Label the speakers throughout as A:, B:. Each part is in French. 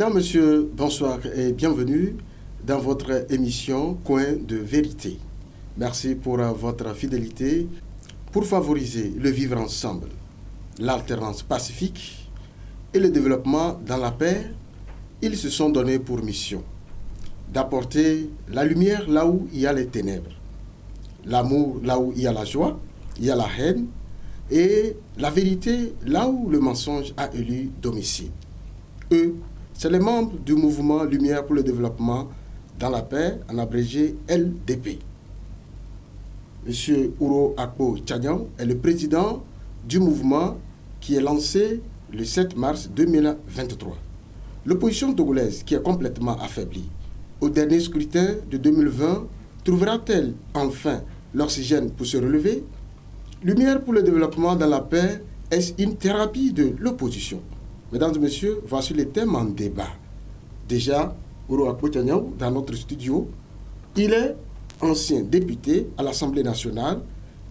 A: Mesdames, Messieurs, bonsoir et bienvenue dans votre émission Coin de vérité. Merci pour votre fidélité pour favoriser le vivre ensemble, l'alternance pacifique et le développement dans la paix. Ils se sont donnés pour mission d'apporter la lumière là où il y a les ténèbres, l'amour là où il y a la joie, il y a la haine et la vérité là où le mensonge a élu domicile. Eux, c'est les membres du mouvement Lumière pour le développement dans la paix, en abrégé LDP. Monsieur Uro Akpo Tchagnan est le président du mouvement qui est lancé le 7 mars 2023. L'opposition togolaise, qui est complètement affaiblie, au dernier scrutin de 2020, trouvera-t-elle enfin l'oxygène pour se relever? Lumière pour le développement dans la paix, est-ce une thérapie de l'opposition? Mesdames et messieurs, voici les thèmes en débat. Déjà, Uro Akpo Tchagnan, dans notre studio, il est ancien député à l'Assemblée nationale,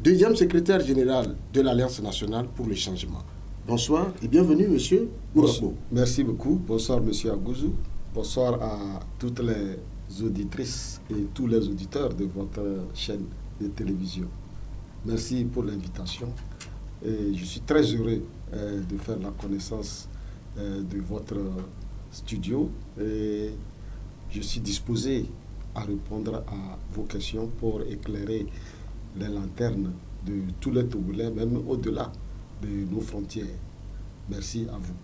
A: deuxième secrétaire général de l'Alliance nationale pour le changement. Bonsoir et bienvenue, monsieur Uro Akpo.
B: Merci beaucoup. Bonsoir, monsieur Agouzou. Bonsoir à toutes les auditrices et tous les auditeurs de votre chaîne de télévision. Merci pour l'invitation. Et je suis très heureux de faire la connaissance de votre studio et je suis disposé à répondre à vos questions pour éclairer les lanternes de tous les Togolais, même au-delà de nos frontières. Merci à vous.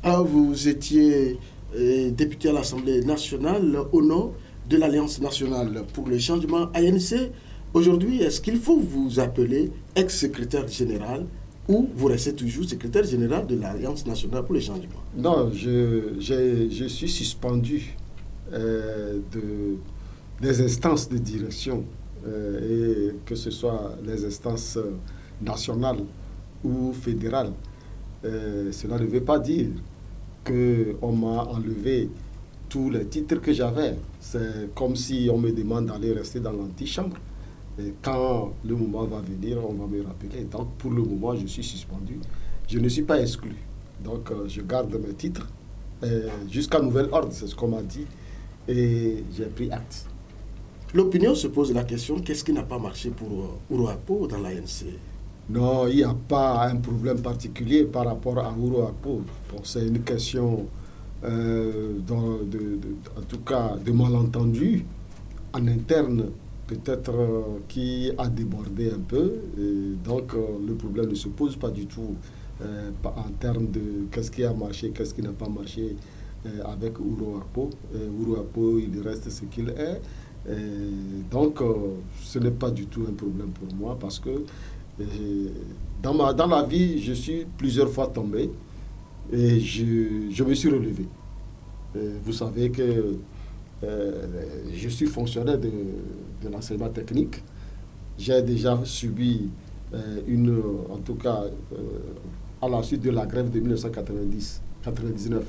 A: Alors, vous étiez député à l'Assemblée nationale au nom de l'Alliance nationale pour le changement ANC. Aujourd'hui, est-ce qu'il faut vous appeler ex-secrétaire général ou vous restez toujours secrétaire général de l'Alliance nationale pour le changement?
B: Non, je suis suspendu des instances de direction, et que ce soit les instances nationales ou fédérales. Cela ne veut pas dire qu'on m'a enlevé tous les titres que j'avais. C'est comme si on me demande d'aller rester dans l'antichambre. Et quand le moment va venir, on va me rappeler. Donc, pour le moment, je suis suspendu. Je ne suis pas exclu. Donc, je garde mes titres jusqu'à nouvel ordre, c'est ce qu'on m'a dit. Et j'ai pris acte.
A: L'opinion se pose la question, qu'est-ce qui n'a pas marché pour Uro Akpo dans l'ANC?
B: Non, il n'y a pas un problème particulier par rapport à Uro Akpo. Bon, c'est une question, en tout cas, de malentendu en interne, peut-être qui a débordé un peu. Et donc, le problème ne se pose pas du tout en termes de qu'est-ce qui a marché, qu'est-ce qui n'a pas marché avec Uro Akpo. Uro Akpo, il reste ce qu'il est. Donc, ce n'est pas du tout un problème pour moi parce que dans la vie, je suis plusieurs fois tombé et je me suis relevé. Vous savez que je suis fonctionnaire de l'enseignement technique. J'ai déjà subi en tout cas, à la suite de la grève de 1999,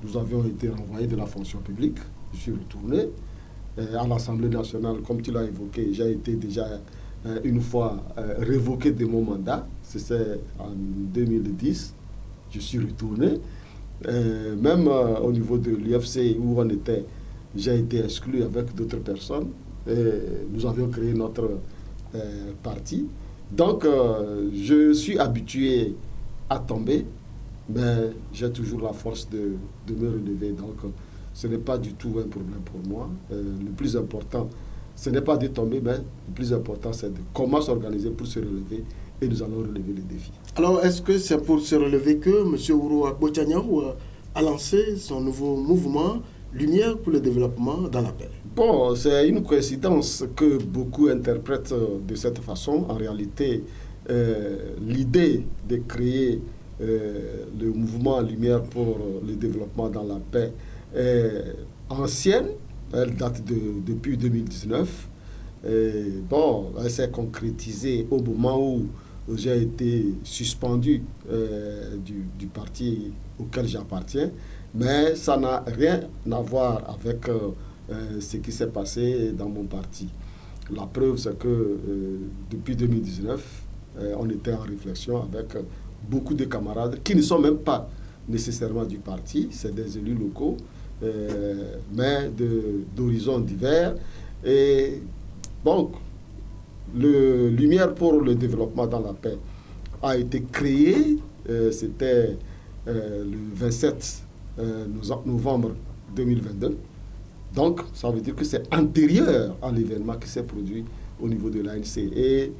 B: nous avions été renvoyés de la fonction publique. Je suis retourné à l'Assemblée nationale, comme tu l'as évoqué. J'ai été déjà une fois révoqué de mon mandat. C'était en 2010. Je suis retourné. Même au niveau de l'UFC où on était, j'ai été exclu avec d'autres personnes. Nous avions créé notre parti. Donc, je suis habitué à tomber, mais j'ai toujours la force de me relever. Donc, ce n'est pas du tout un problème pour moi. Le plus important, ce n'est pas de tomber, mais le plus important, c'est de comment s'organiser pour se relever. Et nous allons relever les défis.
A: Alors, est-ce que c'est pour se relever que M. Uro Akpo Tchagnan a lancé son nouveau mouvement Lumière pour le développement dans la paix?
B: Bon, c'est une coïncidence que beaucoup interprètent de cette façon. En réalité, l'idée de créer le mouvement Lumière pour le développement dans la paix est ancienne. Elle date depuis 2019. Bon, elle s'est concrétisée au moment où j'ai été suspendu du parti auquel j'appartiens, mais ça n'a rien à voir avec ce qui s'est passé dans mon parti. La preuve, c'est que depuis 2019, on était en réflexion avec beaucoup de camarades qui ne sont même pas nécessairement du parti, c'est des élus locaux, mais d'horizons divers. Et donc, le Lumière pour le développement dans la paix a été créé, c'était le 27 novembre 2022. Donc, ça veut dire que c'est antérieur à l'événement qui s'est produit au niveau de l'ANC. Et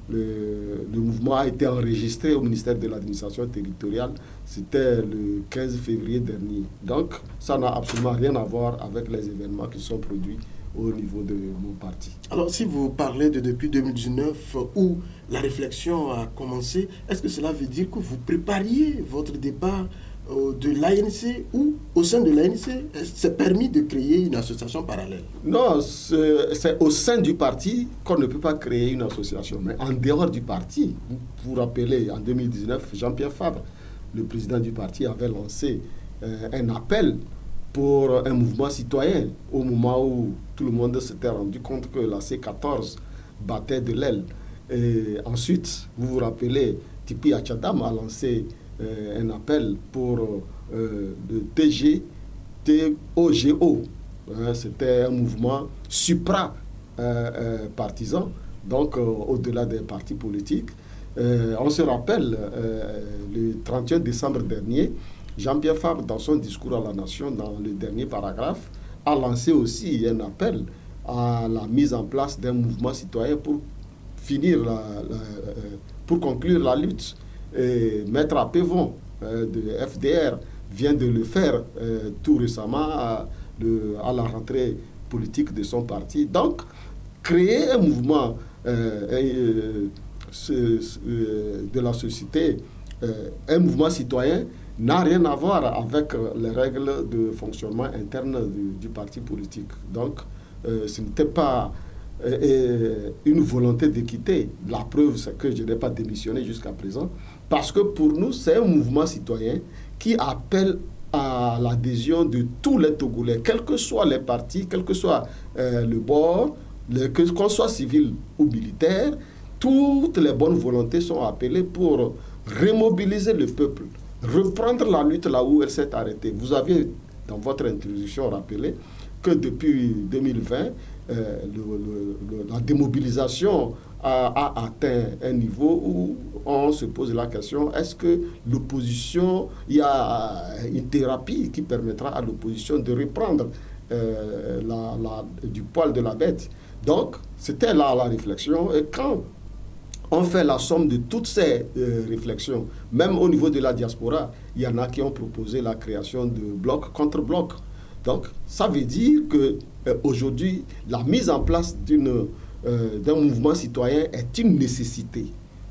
B: le mouvement a été enregistré au ministère de l'Administration territoriale. C'était le 15 février dernier. Donc, ça n'a absolument rien à voir avec les événements qui sont produits au niveau de mon parti.
A: Alors, si vous parlez de depuis 2019 où la réflexion a commencé, est-ce que cela veut dire que vous prépariez votre départ de l'ANC ou au sein de l'ANC, c'est permis de créer une association parallèle?
B: Non, c'est au sein du parti qu'on ne peut pas créer une association. Mais en dehors du parti, vous vous rappelez, en 2019, Jean-Pierre Fabre, le président du parti, avait lancé un appel pour un mouvement citoyen au moment où tout le monde s'était rendu compte que la C14 battait de l'aile. Et ensuite, vous vous rappelez, Tipi Achadam a lancé un appel pour le TGTOGO. C'était un mouvement supra-partisan, donc au-delà des partis politiques. On se rappelle, le 31 décembre dernier, Jean-Pierre Fabre, dans son discours à la Nation, dans le dernier paragraphe, a lancé aussi un appel à la mise en place d'un mouvement citoyen pour pour conclure la lutte. Et Maître Apévon de FDR vient de le faire tout récemment à la rentrée politique de son parti. Donc, créer un mouvement de la société, un mouvement citoyen, n'a rien à voir avec les règles de fonctionnement interne du parti politique. Donc, ce n'était pas une volonté d'équité. La preuve, c'est que je n'ai pas démissionné jusqu'à présent. Parce que pour nous, c'est un mouvement citoyen qui appelle à l'adhésion de tous les Togolais, quels que soient les partis, quel que soit le bord, qu'on soit civil ou militaire, toutes les bonnes volontés sont appelées pour remobiliser le peuple, reprendre la lutte là où elle s'est arrêtée. Vous aviez, dans votre introduction, rappelé que depuis 2020, la démobilisation a atteint un niveau où on se pose la question, est-ce que l'opposition, il y a une thérapie qui permettra à l'opposition de reprendre du poil de la bête? Donc, c'était là la réflexion. Et quand on fait la somme de toutes ces réflexions, même au niveau de la diaspora, il y en a qui ont proposé la création de blocs contre blocs. Donc, ça veut dire qu'aujourd'hui, la mise en place d'un mouvement citoyen est une nécessité.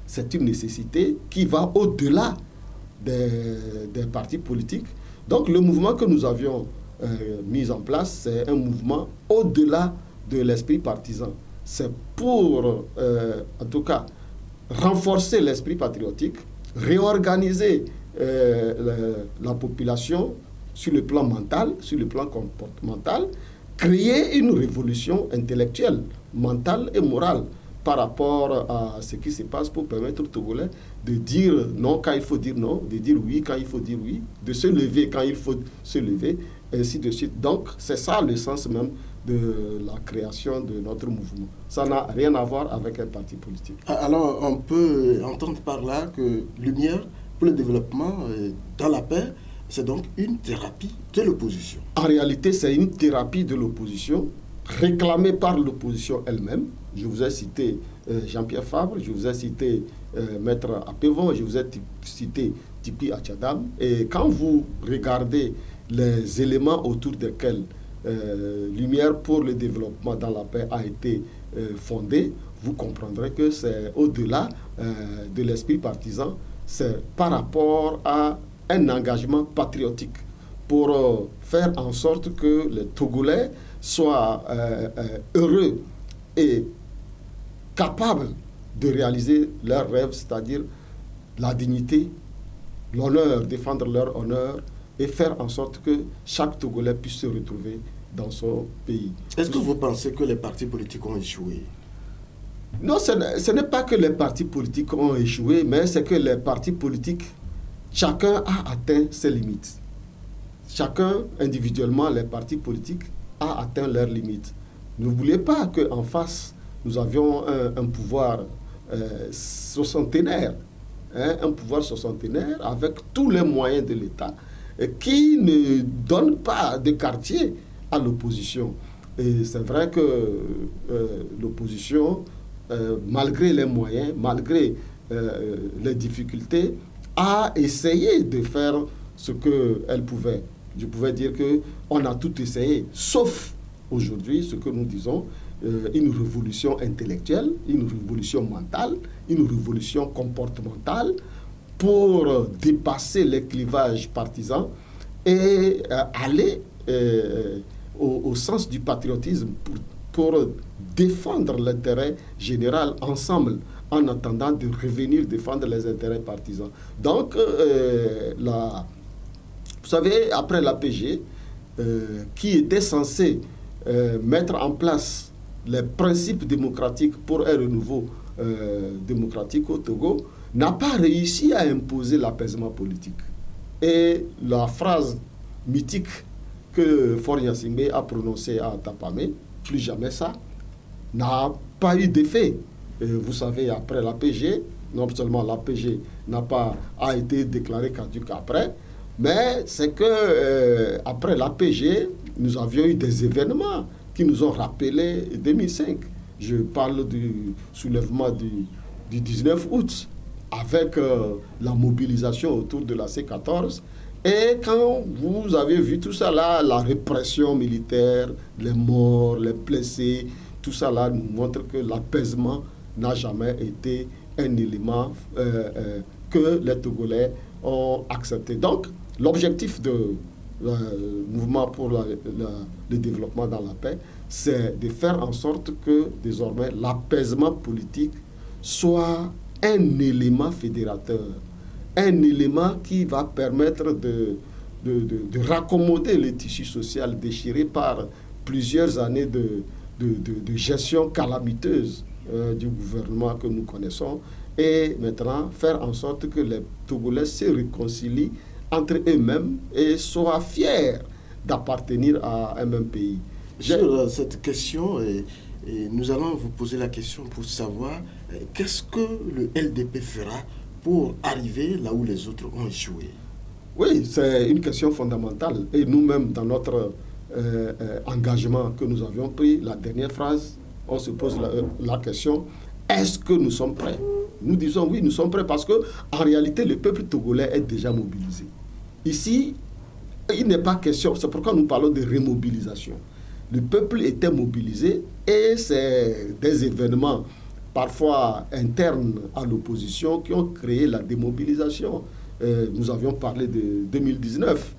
B: C'est une nécessité qui va au-delà des partis politiques. Donc, le mouvement que nous avions mis en place, c'est un mouvement au-delà de l'esprit partisan. C'est pour, en tout cas, renforcer l'esprit patriotique, réorganiser la population sur le plan mental, sur le plan comportemental, créer une révolution intellectuelle, mentale et morale par rapport à ce qui se passe pour permettre aux Togolais de dire non quand il faut dire non, de dire oui quand il faut dire oui, de se lever quand il faut se lever, ainsi de suite. Donc, c'est ça le sens même de la création de notre mouvement. Ça n'a rien à voir avec un parti politique.
A: Alors, on peut entendre par là que Lumière pour le développement dans la paix, c'est donc une thérapie de l'opposition.
B: En réalité, c'est une thérapie de l'opposition réclamée par l'opposition elle-même. Je vous ai cité Jean-Pierre Fabre, je vous ai cité Maître Apévon, je vous ai cité Tipi Achadam. Et quand vous regardez les éléments autour desquels Lumière pour le développement dans la paix a été fondée, vous comprendrez que c'est au-delà de l'esprit partisan, c'est par rapport à un engagement patriotique pour faire en sorte que les Togolais soient heureux et capables de réaliser leurs rêves, c'est-à-dire la dignité, l'honneur, défendre leur honneur et faire en sorte que chaque Togolais puisse se retrouver dans son pays.
A: Est-ce que vous pensez que les partis politiques ont échoué?
B: Non, ce n'est pas que les partis politiques ont échoué, mais c'est que les partis politiques chacun a atteint ses limites. Chacun, individuellement, les partis politiques, a atteint leurs limites. N'oubliez pas qu'en face, nous avions un pouvoir soixantenaire, un pouvoir soixantenaire avec tous les moyens de l'État qui ne donne pas de quartier à l'opposition. Et c'est vrai que l'opposition, malgré les moyens, malgré les difficultés, a essayé de faire ce qu'elle pouvait. Je pouvais dire qu'on a tout essayé, sauf aujourd'hui, ce que nous disons, une révolution intellectuelle, une révolution mentale, une révolution comportementale pour dépasser les clivages partisans et aller au sens du patriotisme pour défendre l'intérêt général ensemble en attendant de revenir défendre les intérêts partisans. Donc, vous savez, après l'APG, qui était censé mettre en place les principes démocratiques pour un renouveau démocratique au Togo, n'a pas réussi à imposer l'apaisement politique. Et la phrase mythique que Faure Gnassingbé a prononcée à Tapamé, plus jamais ça, n'a pas eu d'effet. Vous savez, après l'APG, non seulement l'APG a été déclaré caduque après, mais c'est que après l'APG, nous avions eu des événements qui nous ont rappelé 2005. Je parle du soulèvement du 19 août, avec la mobilisation autour de la C14. Et quand vous avez vu tout ça là, la répression militaire, les morts, les blessés, tout ça là nous montre que l'apaisement n'a jamais été un élément que les Togolais ont accepté. Donc, l'objectif du mouvement pour le développement dans la paix, c'est de faire en sorte que désormais l'apaisement politique soit un élément fédérateur, un élément qui va permettre de raccommoder le tissu social déchiré par plusieurs années de gestion calamiteuse du gouvernement que nous connaissons, et maintenant faire en sorte que les Togolais se réconcilient entre eux-mêmes et soient fiers d'appartenir à un même pays.
A: Sur cette question, nous allons vous poser la question pour savoir qu'est-ce que le LDP fera pour arriver là où les autres ont échoué.
B: Oui, c'est une question fondamentale. Et nous-mêmes, dans notre engagement que nous avions pris, la dernière phrase, on se pose la question, est-ce que nous sommes prêts? Nous disons oui, nous sommes prêts parce qu'en réalité, le peuple togolais est déjà mobilisé. Ici, il n'est pas question, c'est pourquoi nous parlons de remobilisation. Le peuple était mobilisé et c'est des événements parfois internes à l'opposition qui ont créé la démobilisation. Nous avions parlé de 2019.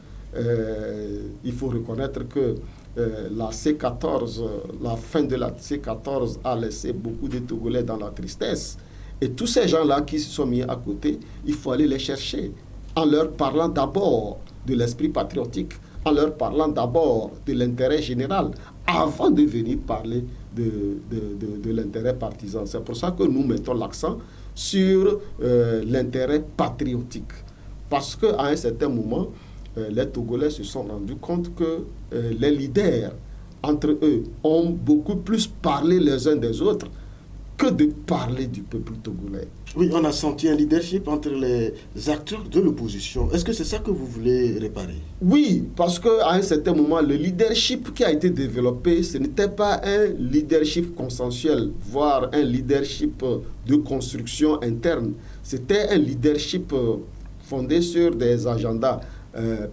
B: Il faut reconnaître que la C14, la fin de la C14 a laissé beaucoup de Togolais dans la tristesse. Et tous ces gens-là qui se sont mis à côté, il faut aller les chercher en leur parlant d'abord de l'esprit patriotique, en leur parlant d'abord de l'intérêt général, avant de venir parler de l'intérêt partisan. C'est pour ça que nous mettons l'accent sur l'intérêt patriotique. Parce qu'à un certain moment, les Togolais se sont rendus compte que les leaders, entre eux, ont beaucoup plus parlé les uns des autres que de parler du peuple togolais.
A: Oui, on a senti un leadership entre les acteurs de l'opposition. Est-ce que c'est ça que vous voulez réparer?
B: Oui, parce qu'à un certain moment, le leadership qui a été développé, ce n'était pas un leadership consensuel, voire un leadership de construction interne. C'était un leadership fondé sur des agendas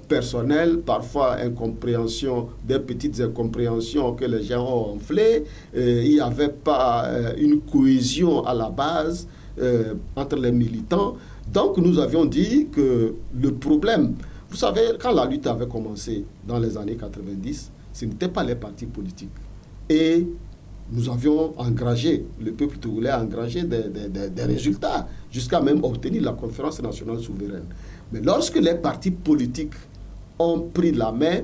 B: personnels, parfois incompréhension, des petites incompréhensions que les gens ont enflées. Il n'y avait pas une cohésion à la base entre les militants. Donc nous avions dit que le problème, vous savez, quand la lutte avait commencé dans les années 90, ce n'étaient pas les partis politiques. Et nous avions engagé, le peuple togolais a engagé des résultats, jusqu'à même obtenir la conférence nationale souveraine. Mais lorsque les partis politiques ont pris la main,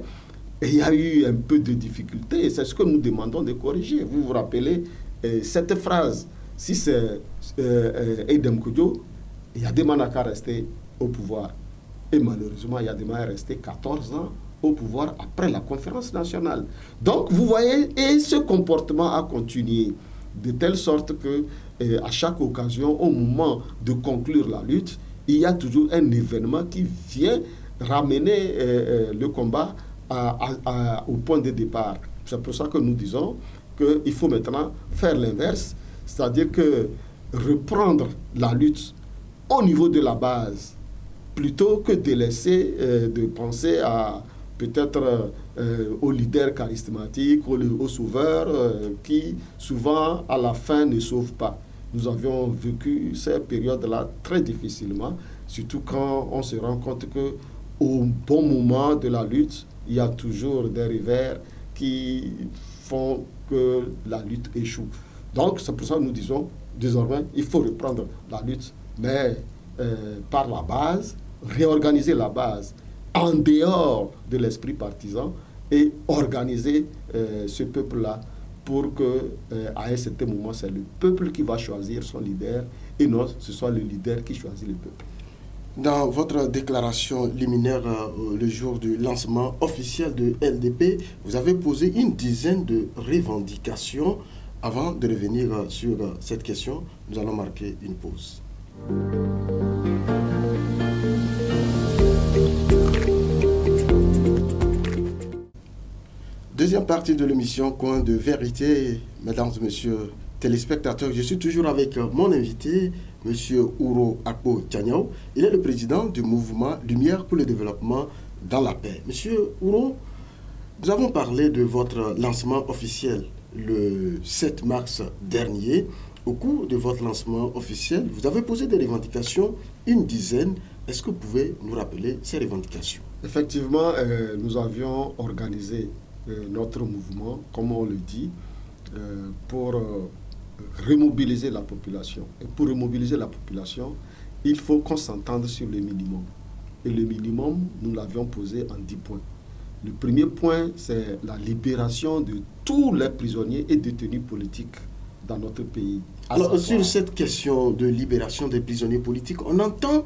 B: il y a eu un peu de difficulté. C'est ce que nous demandons de corriger. Vous vous rappelez cette phrase, si c'est Edem Kodjo, il y a des Manaka restés au pouvoir. Et malheureusement, Yadema est resté 14 ans au pouvoir après la conférence nationale. Donc, vous voyez, et ce comportement a continué de telle sorte que à chaque occasion, au moment de conclure la lutte, il y a toujours un événement qui vient ramener le combat au point de départ. C'est pour ça que nous disons qu'il faut maintenant faire l'inverse, c'est-à-dire que reprendre la lutte au niveau de la base, plutôt que de laisser de penser à peut-être aux leaders charismatiques, aux sauveurs, qui souvent à la fin ne sauvent pas. Nous avions vécu ces périodes-là très difficilement, surtout quand on se rend compte qu'au bon moment de la lutte, il y a toujours des revers qui font que la lutte échoue. Donc c'est pour ça que nous disons, désormais, il faut reprendre la lutte, mais par la base, réorganiser la base en dehors de l'esprit partisan et organiser ce peuple-là pour qu'à un certain moment, c'est le peuple qui va choisir son leader et non ce soit le leader qui choisit le peuple.
A: Dans votre déclaration liminaire le jour du lancement officiel de LDP, vous avez posé une dizaine de revendications. Avant de revenir sur cette question, nous allons marquer une pause. Deuxième partie de l'émission Coin de vérité, mesdames et messieurs téléspectateurs. Je suis toujours avec mon invité, M. Ouro Akpo Tchaniaou. Il est le président du mouvement Lumière pour le développement dans la paix. Monsieur Ouro, nous avons parlé de votre lancement officiel le 7 mars dernier. Au cours de votre lancement officiel, vous avez posé des revendications, une dizaine. Est-ce que vous pouvez nous rappeler ces revendications?
B: Effectivement, nous avions organisé notre mouvement, comme on le dit, pour remobiliser la population. Et pour remobiliser la population, il faut qu'on s'entende sur le minimum. Et le minimum, nous l'avions posé en 10 points. Le premier point, c'est la libération de tous les prisonniers et détenus politiques dans notre pays.
A: Alors, sur cette question de libération des prisonniers politiques, on entend,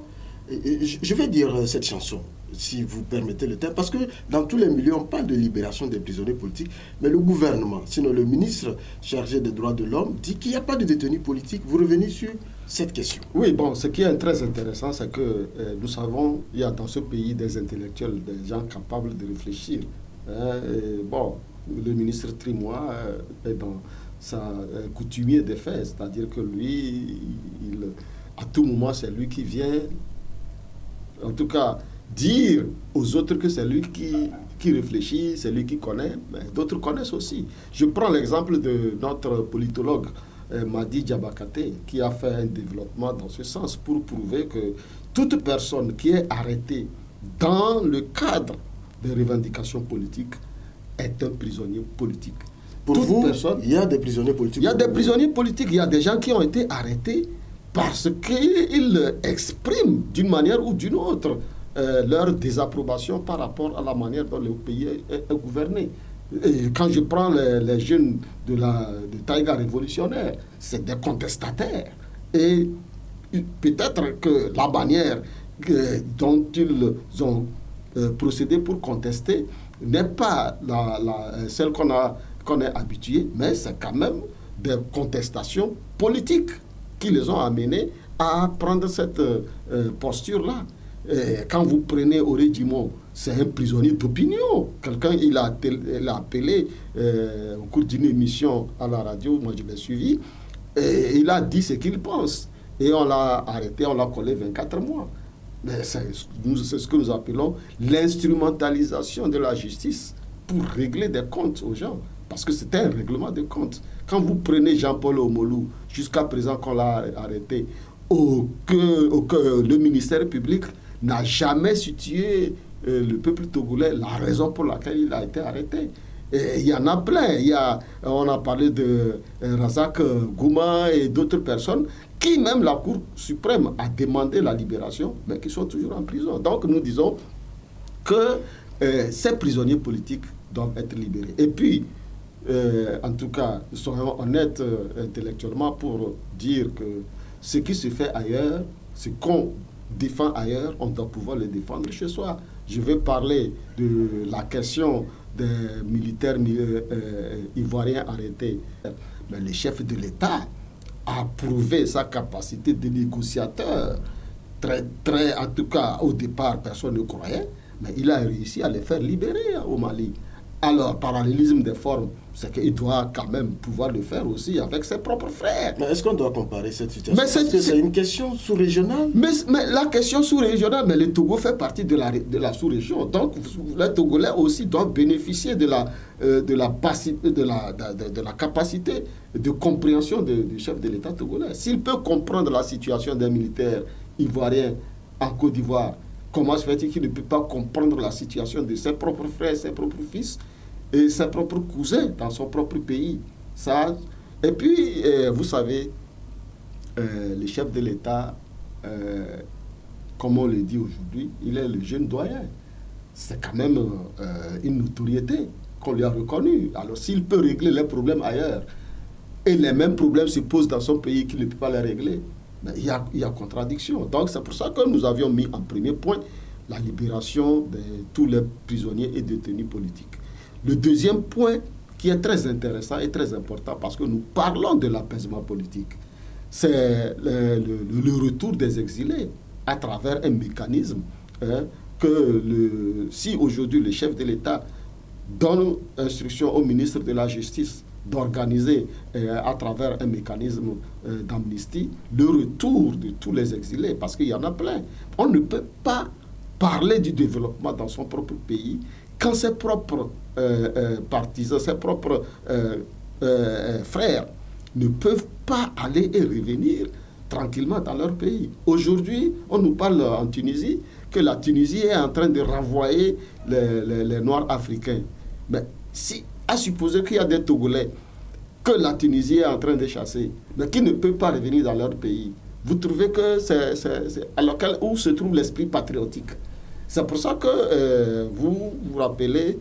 A: je vais dire cette chanson, si vous permettez le terme, parce que dans tous les milieux, on parle de libération des prisonniers politiques, mais le gouvernement, sinon le ministre chargé des droits de l'homme, dit qu'il n'y a pas de détenus politiques. Vous revenez sur cette question?
B: Oui, bon, ce qui est très intéressant, c'est que nous savons, il y a dans ce pays des intellectuels, des gens capables de réfléchir. Bon, le ministre Trimois est dans sa coutumier des faits, c'est-à-dire que lui, à tout moment, c'est lui qui vient, en tout cas, dire aux autres que c'est lui qui réfléchit, c'est lui qui connaît, mais d'autres connaissent aussi. Je prends l'exemple de notre politologue Madi Diabakate, qui a fait un développement dans ce sens pour prouver que toute personne qui est arrêtée dans le cadre des revendications politiques est un prisonnier politique.
A: Pour toute vous, il y a des prisonniers politiques?
B: Il y a des prisonniers politiques, il y a des gens qui ont été arrêtés parce qu'ils expriment d'une manière ou d'une autre leur désapprobation par rapport à la manière dont le pays est gouverné. Et quand je prends les jeunes de Taïga révolutionnaire, c'est des contestataires. Et peut-être que la manière dont ils ont procédé pour contester n'est pas celle qu'on est habitué, mais c'est quand même des contestations politiques qui les ont amenés à prendre cette posture-là. Quand vous prenez Auré Dumont, c'est un prisonnier d'opinion. Quelqu'un, il a appelé au cours d'une émission à la radio, moi je l'ai suivi, et il a dit ce qu'il pense. Et on l'a arrêté, on l'a collé 24 mois. Mais c'est ce que nous appelons l'instrumentalisation de la justice pour régler des comptes aux gens. Parce que c'était un règlement de comptes. Quand vous prenez Jean-Paul Omolou, jusqu'à présent qu'on l'a arrêté, le ministère public n'a jamais situé le peuple togolais la raison pour laquelle il a été arrêté. Et il y en a plein. On a parlé de Razak Gouma et d'autres personnes qui, même la Cour suprême, a demandé la libération, mais qui sont toujours en prison. Donc nous disons que ces prisonniers politiques doivent être libérés. Et puis, en tout cas, soyons honnêtes intellectuellement pour dire que ce qui se fait ailleurs, ce qu'on défend ailleurs, on doit pouvoir le défendre chez soi. Je vais parler de la question des militaires ivoiriens arrêtés. Mais le chef de l'État a prouvé sa capacité de négociateur. En tout cas, au départ, personne ne croyait, mais il a réussi à les faire libérer au Mali. Alors, parallélisme des formes, c'est qu'il doit quand même pouvoir le faire aussi avec ses propres frères.
A: Mais est-ce qu'on doit comparer cette situation? Parce que c'est une question sous-régionale.
B: Mais la question sous-régionale, mais le Togo fait partie de la sous-région. Donc, les Togolais aussi doivent bénéficier de la capacité de compréhension du chef de l'État togolais. S'il peut comprendre la situation des militaires ivoiriens en Côte d'Ivoire, comment se fait-il qu'il ne peut pas comprendre la situation de ses propres frères, ses propres fils et ses propres cousins dans son propre pays? Et puis, vous savez, le chef de l'État, comme on le dit aujourd'hui, il est le jeune doyen. C'est quand même une notoriété qu'on lui a reconnue. Alors, s'il peut régler les problèmes ailleurs, et les mêmes problèmes se posent dans son pays qu'il ne peut pas les régler, ben, il y a contradiction. Donc, c'est pour ça que nous avions mis en premier point la libération de tous les prisonniers et détenus politiques. Le deuxième point, qui est très intéressant et très important, parce que nous parlons de l'apaisement politique, c'est le retour des exilés à travers un mécanisme si aujourd'hui le chef de l'État donne instruction au ministre de la Justice d'organiser à travers un mécanisme d'amnistie le retour de tous les exilés, parce qu'il y en a plein. On ne peut pas parler du développement dans son propre pays quand ses propres partisans, ses propres frères ne peuvent pas aller et revenir tranquillement dans leur pays. Aujourd'hui, on nous parle en Tunisie que la Tunisie est en train de renvoyer les Noirs africains. Mais à supposer qu'il y a des Togolais que la Tunisie est en train de chasser, mais qui ne peuvent pas revenir dans leur pays, vous trouvez que alors où se trouve l'esprit patriotique? C'est pour ça que vous vous rappelez,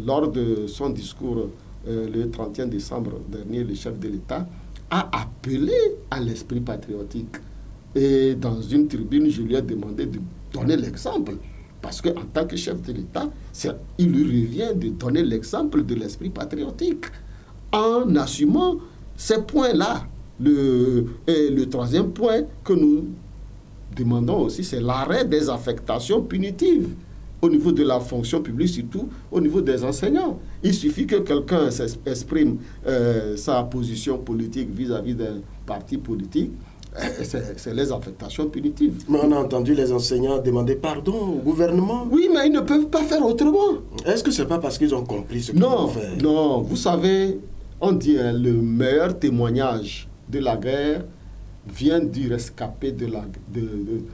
B: lors de son discours le 31 décembre dernier, le chef de l'État a appelé à l'esprit patriotique. Et dans une tribune, je lui ai demandé de donner l'exemple. Parce qu'en tant que chef de l'État, il lui revient de donner l'exemple de l'esprit patriotique en assumant ces points-là. Et le troisième point que nous demandons aussi, c'est l'arrêt des affectations punitives au niveau de la fonction publique, surtout au niveau des enseignants. Il suffit que quelqu'un exprime sa position politique vis-à-vis d'un parti politique, c'est les affectations punitives.
A: Mais on a entendu les enseignants demander pardon au gouvernement.
B: Oui, mais ils ne peuvent pas faire autrement.
A: Est-ce que ce n'est pas parce qu'ils ont compris ce qu'ils vont faire?
B: Non, vous savez, on dit le meilleur témoignage de la guerre vient du rescapé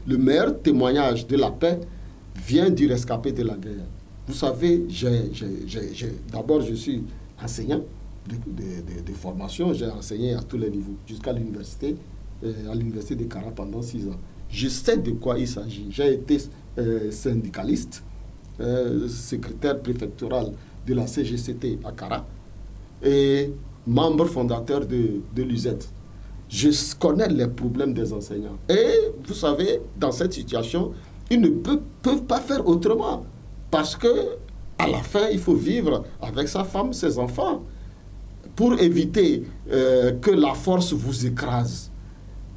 B: le meilleur témoignage de la paix vient du rescapé de la guerre. Vous savez, d'abord, je suis enseignant de formation. J'ai enseigné à tous les niveaux, jusqu'à l'université, à l'université de Cara pendant 6 ans. Je sais de quoi il s'agit. J'ai été syndicaliste, secrétaire préfectoral de la CGCT à Cara et membre fondateur de l'UZ. Je connais les problèmes des enseignants. Et vous savez, dans cette situation, ils ne peuvent pas faire autrement. Parce que à la fin, il faut vivre avec sa femme, ses enfants, pour éviter que la force vous écrase.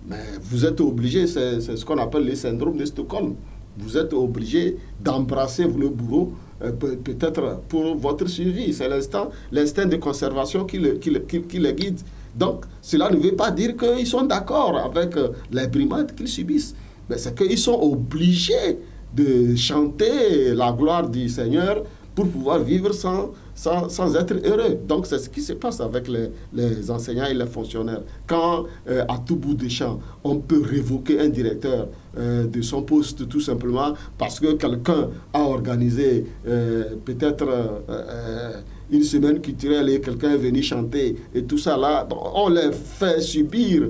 B: Mais vous êtes obligé, c'est ce qu'on appelle le syndrome de Stockholm. Vous êtes obligé d'embrasser le bourreau, peut-être pour votre survie. C'est l'instinct de conservation qui les guide. Donc, cela ne veut pas dire qu'ils sont d'accord avec les brimades qu'ils subissent. Mais c'est qu'ils sont obligés de chanter la gloire du Seigneur pour pouvoir vivre sans être heureux. Donc, c'est ce qui se passe avec les enseignants et les fonctionnaires. Quand, à tout bout de champ, on peut révoquer un directeur de son poste tout simplement parce que quelqu'un a organisé peut-être une semaine culturelle et quelqu'un est venu chanter et tout ça là, on les fait subir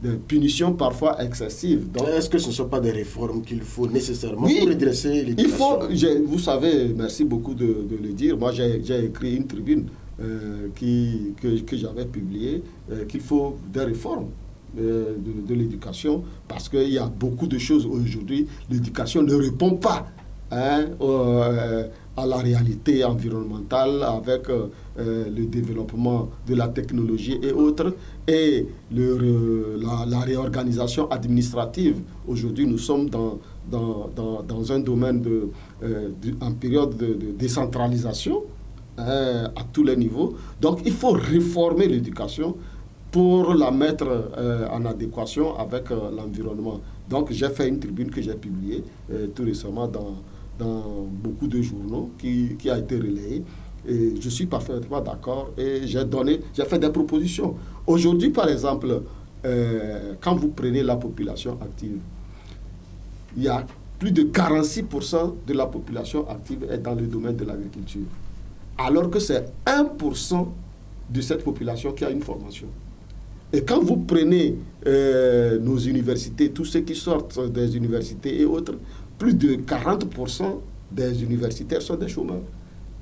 B: des punitions parfois excessives. Donc,
A: est-ce que ce ne sont pas des réformes qu'il faut nécessairement pour redresser l'éducation?
B: Vous savez, merci beaucoup de le dire. Moi, j'ai écrit une tribune que j'avais publiée, qu'il faut des réformes de l'éducation, parce qu'il y a beaucoup de choses aujourd'hui. L'éducation ne répond pas à la réalité environnementale avec le développement de la technologie et autres, et la réorganisation administrative. Aujourd'hui, nous sommes dans un domaine en période de décentralisation à tous les niveaux. Donc, il faut réformer l'éducation pour la mettre en adéquation avec l'environnement. Donc, j'ai fait une tribune que j'ai publiée tout récemment dans beaucoup de journaux qui a été relayée. Et je suis parfaitement d'accord et j'ai fait des propositions. Aujourd'hui, par exemple, quand vous prenez la population active, il y a plus de 46% de la population active est dans le domaine de l'agriculture. Alors que c'est 1% de cette population qui a une formation. Et quand vous prenez nos universités, tous ceux qui sortent des universités et autres, plus de 40% des universitaires sont des chômeurs.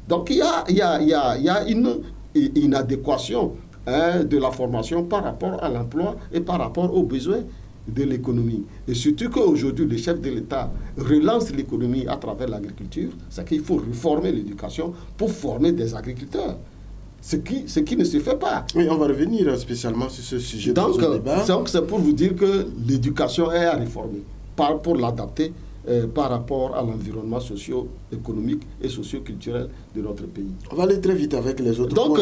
B: Donc il y a une inadéquation de la formation par rapport à l'emploi et par rapport aux besoins de l'économie. Et surtout qu'aujourd'hui, le chef de l'État relance l'économie à travers l'agriculture, c'est qu'il faut réformer l'éducation pour former des agriculteurs. Ce qui ne se fait pas.
A: Oui, on va revenir spécialement sur ce sujet dans le débat.
B: Donc, c'est pour vous dire que l'éducation est à réformer pour l'adapter par rapport à l'environnement socio-économique et socio-culturel de notre pays.
A: On va aller très vite avec les autres
B: points. Donc,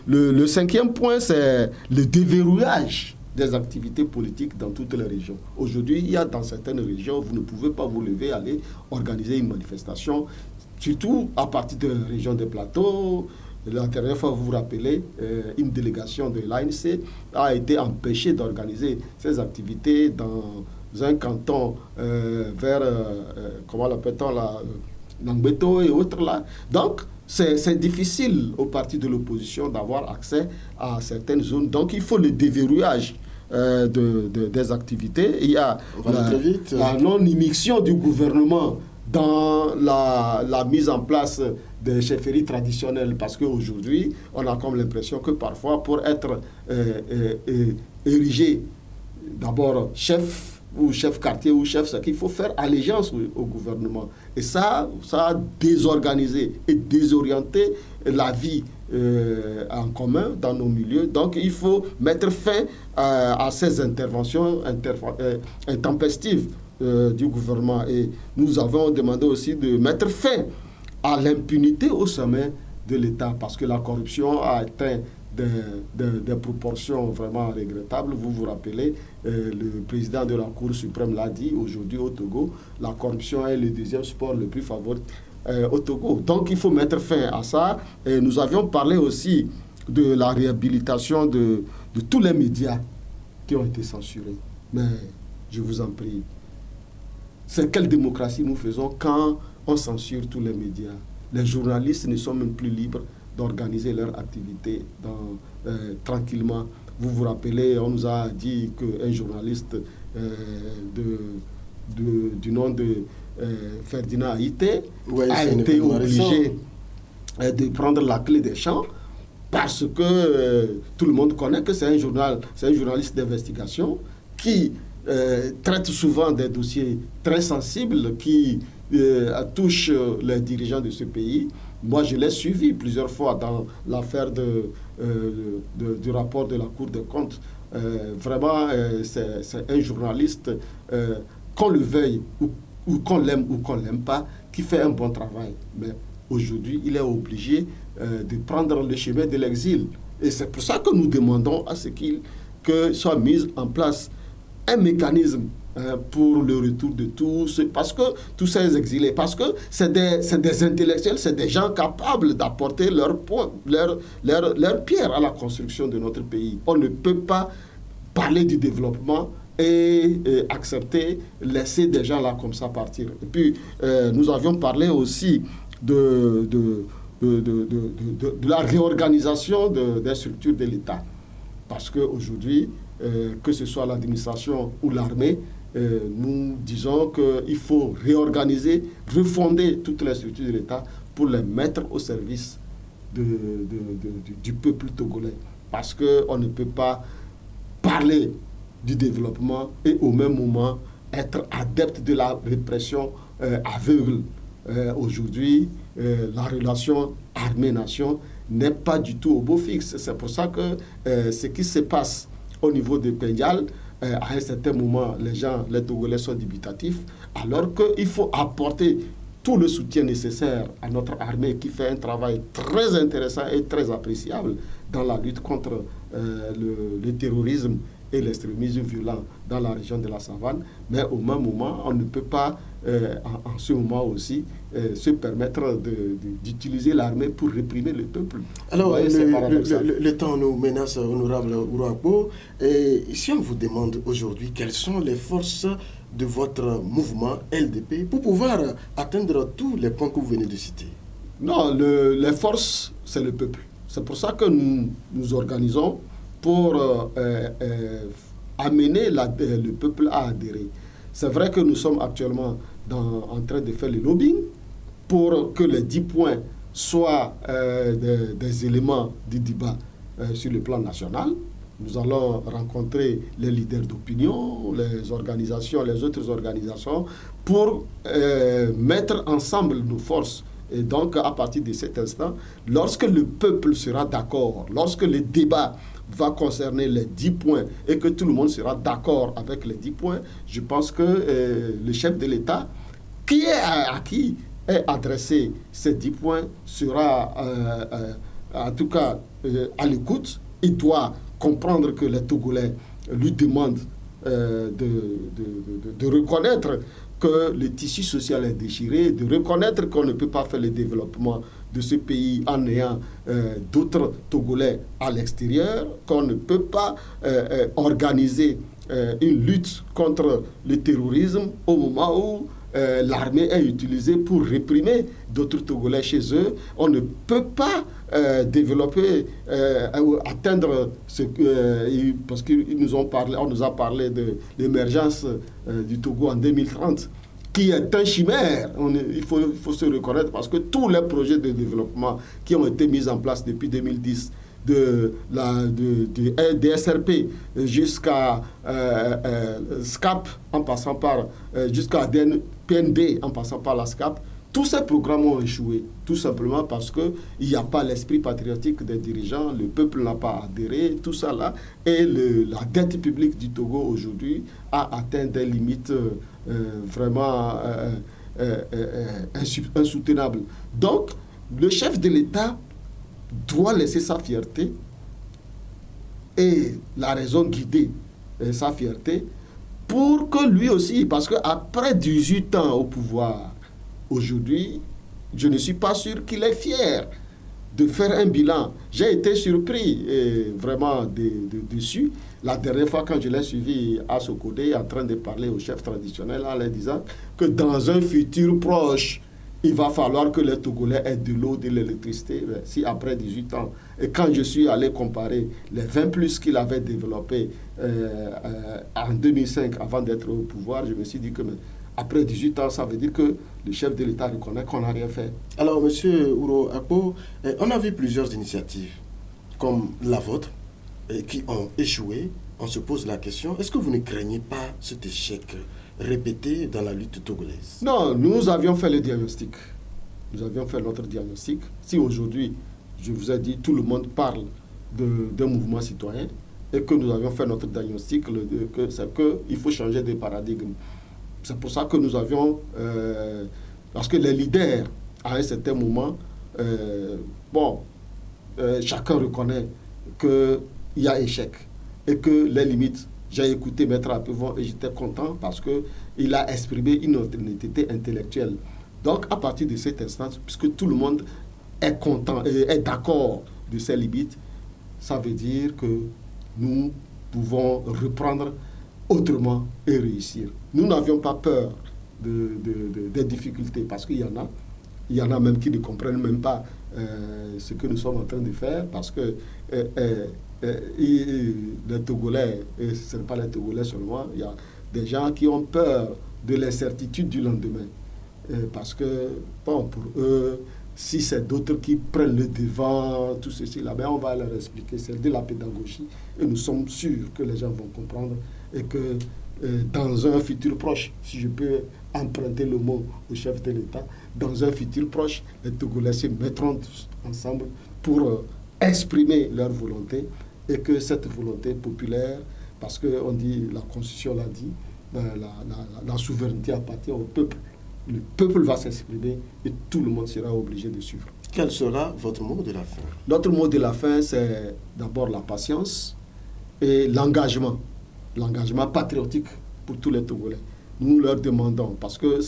B: le cinquième point, c'est le déverrouillage des activités politiques dans toutes les régions. Aujourd'hui, il y a dans certaines régions, vous ne pouvez pas vous lever, aller organiser une manifestation, surtout à partir de la région des plateaux. La dernière fois, vous vous rappelez, une délégation de l'ANC a été empêchée d'organiser ses activités dans un canton vers, comment l'appelle-t-on là, Nangbeto et autres là. Donc, c'est difficile aux partis de l'opposition d'avoir accès à certaines zones. Donc, il faut le déverrouillage des activités. Il y a la non-immixtion du gouvernement dans la mise en place des chefferies traditionnelles, parce qu'aujourd'hui, on a comme l'impression que parfois, pour être érigé d'abord chef ou chef quartier ou chef, c'est qu'il faut faire allégeance au gouvernement. Et ça a désorganisé et désorienté la vie en commun dans nos milieux. Donc, il faut mettre fin à ces interventions intempestives du gouvernement. Et nous avons demandé aussi de mettre fin à l'impunité au sommet de l'État, parce que la corruption a atteint des proportions vraiment regrettables. Vous vous rappelez, le président de la Cour suprême l'a dit aujourd'hui au Togo, la corruption est le deuxième sport le plus favori au Togo. Donc il faut mettre fin à ça. Et nous avions parlé aussi de la réhabilitation de tous les médias qui ont été censurés. Mais je vous en prie, c'est quelle démocratie nous faisons quand on censure tous les médias? Les journalistes ne sont même plus libres d'organiser leur activité tranquillement. Vous vous rappelez, on nous a dit qu'un journaliste du nom de Ferdinand Haïté a été obligé de prendre la clé des champs parce que tout le monde connaît que c'est un journaliste d'investigation qui traite souvent des dossiers très sensibles qui touchent les dirigeants de ce pays. Moi, je l'ai suivi plusieurs fois dans l'affaire du rapport de la Cour des comptes. Vraiment, c'est un journaliste, qu'on le veuille ou qu'on l'aime ou qu'on ne l'aime pas, qui fait un bon travail. Mais aujourd'hui, il est obligé de prendre le chemin de l'exil. Et c'est pour ça que nous demandons à ce que soit mis en place un mécanisme pour le retour de tous ces exilés, parce que c'est des intellectuels, c'est des gens capables d'apporter leur pierre à la construction de notre pays. On ne peut pas parler du développement et laisser des gens là comme ça partir. Et puis, nous avions parlé aussi de la réorganisation des structures de l'État, parce qu'aujourd'hui, que ce soit l'administration ou l'armée, nous disons qu'il faut réorganiser, refonder toutes les structures de l'État pour les mettre au service du peuple togolais. Parce qu'on ne peut pas parler du développement et au même moment être adepte de la répression aveugle. Aujourd'hui, la relation armée-nation n'est pas du tout au beau fixe. C'est pour ça que ce qui se passe au niveau de Pendial, à un certain moment, les Togolais sont dubitatifs, alors qu'il faut apporter tout le soutien nécessaire à notre armée qui fait un travail très intéressant et très appréciable dans la lutte contre le terrorisme et l'extrémisme violent dans la région de la Savane. Mais au même moment, on ne peut pas, en ce moment aussi, se permettre d'utiliser l'armée pour réprimer le peuple.
A: Alors, voyez, le temps nous menace, honorable Uruagbo. Et si on vous demande aujourd'hui quelles sont les forces de votre mouvement LDP pour pouvoir atteindre tous les points que vous venez de citer?
B: Non, les forces, c'est le peuple. C'est pour ça que nous nous organisons pour amener le peuple à adhérer. C'est vrai que nous sommes actuellement en train de faire le lobbying pour que les 10 points soient des éléments du débat sur le plan national. Nous allons rencontrer les leaders d'opinion, les autres organisations, pour mettre ensemble nos forces. Et donc, à partir de cet instant, lorsque le peuple sera d'accord, lorsque le débat va concerner les 10 points et que tout le monde sera d'accord avec les 10 points, je pense que le chef de l'État, à qui est adressé ces 10 points, sera en tout cas à l'écoute. Il doit comprendre que les Togolais lui demandent de reconnaître que le tissu social est déchiré, de reconnaître qu'on ne peut pas faire le développement de ce pays en ayant d'autres Togolais à l'extérieur, qu'on ne peut pas organiser une lutte contre le terrorisme au moment où l'armée est utilisée pour réprimer d'autres Togolais chez eux. On ne peut pas développer, atteindre ce parce qu'on nous a parlé de l'émergence du Togo en 2030, qui est un chimère. Il faut se reconnaître, parce que tous les projets de développement qui ont été mis en place depuis 2010, de SRP jusqu'à SCAP, en passant par jusqu'à PND, en passant par la SCAP, tous ces programmes ont échoué, tout simplement parce qu'il n'y a pas l'esprit patriotique des dirigeants, le peuple n'a pas adhéré, tout ça là, et la dette publique du Togo aujourd'hui a atteint des limites vraiment insoutenables. Donc, le chef de l'État doit laisser sa fierté et la raison guider sa fierté pour que lui aussi, parce qu'après 18 ans au pouvoir, aujourd'hui, je ne suis pas sûr qu'il est fier de faire un bilan. J'ai été surpris et vraiment dessus. La dernière fois, quand je l'ai suivi à Sokodé, en train de parler au chef traditionnel, en leur disant que dans un futur proche, il va falloir que les Togolais aient de l'eau, de l'électricité. Si après 18 ans, et quand je suis allé comparer les 20 plus qu'il avait développés en 2005 avant d'être au pouvoir, je me suis dit que après 18 ans, ça veut dire que le chef de l'État reconnaît qu'on n'a rien fait.
A: Alors, M. Uruagbo, on a vu plusieurs initiatives comme la vôtre qui ont échoué. On se pose la question, est-ce que vous ne craignez pas cet échec répété dans la lutte togolaise?
B: Non, nous avions fait le diagnostic. Nous avions fait notre diagnostic. Si aujourd'hui, je vous ai dit, tout le monde parle d'un mouvement citoyen et que nous avions fait notre diagnostic, c'est qu'il faut changer de paradigme. C'est pour ça que nous avions... parce que les leaders, à un certain moment, chacun reconnaît qu'il y a échec et que les limites... J'ai écouté Maître Apevon et j'étais content parce qu'il a exprimé une honnêteté intellectuelle. Donc, à partir de cet instant, puisque tout le monde est content et est d'accord de ces limites, ça veut dire que nous pouvons reprendre autrement et réussir. Nous n'avions pas peur des difficultés parce qu'il y en a. Il y en a même qui ne comprennent même pas ce que nous sommes en train de faire parce que les Togolais, et ce n'est pas les Togolais seulement, il y a des gens qui ont peur de l'incertitude du lendemain. Parce que, pour eux, Si c'est d'autres qui prennent le devant, tout ceci là, ben on va leur expliquer. C'est de la pédagogie. Et nous sommes sûrs que les gens vont comprendre et que dans un futur proche, si je peux emprunter le mot au chef de l'État, dans un futur proche, les Togolais se mettront ensemble pour exprimer leur volonté et que cette volonté populaire, parce qu'on dit, la Constitution l'a dit, la souveraineté appartient au peuple. Le peuple va s'exprimer et tout le monde sera obligé de suivre.
A: Quel sera votre mot de la fin?
B: Notre mot de la fin, c'est d'abord la patience et l'engagement patriotique pour tous les Togolais. Nous leur demandons, parce que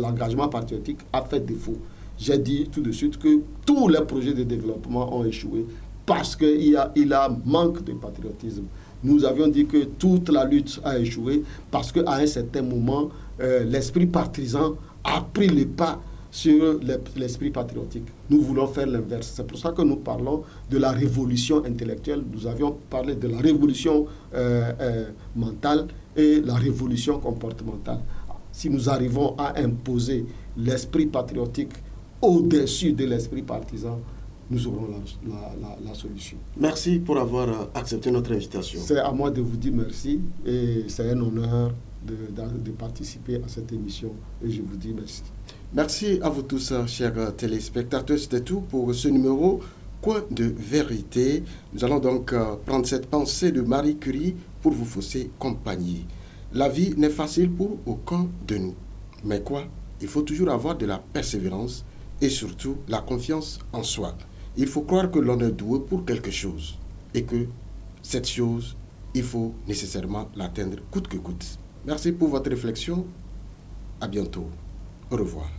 B: l'engagement patriotique a fait défaut. J'ai dit tout de suite que tous les projets de développement ont échoué parce qu'il y a manque de patriotisme. Nous avions dit que toute la lutte a échoué parce qu'à un certain moment, l'esprit partisan a pris le pas sur l'esprit patriotique. Nous voulons faire l'inverse. C'est pour ça que nous parlons de la révolution intellectuelle. Nous avions parlé de la révolution mentale et la révolution comportementale. Si nous arrivons à imposer l'esprit patriotique au-dessus de l'esprit partisan, nous aurons la solution.
A: Merci pour avoir accepté notre invitation.
B: C'est à moi de vous dire merci et c'est un honneur de participer à cette émission et je vous dis merci.
A: Merci à vous tous, chers téléspectateurs. C'était tout pour ce numéro Coin de vérité. Nous allons donc prendre cette pensée de Marie Curie pour vous fausser compagnie. La vie n'est facile pour aucun de nous. Mais quoi? Il faut toujours avoir de la persévérance et surtout la confiance en soi. Il faut croire que l'on est doué pour quelque chose et que cette chose, il faut nécessairement l'atteindre coûte que coûte. Merci pour votre réflexion. À bientôt. Au revoir.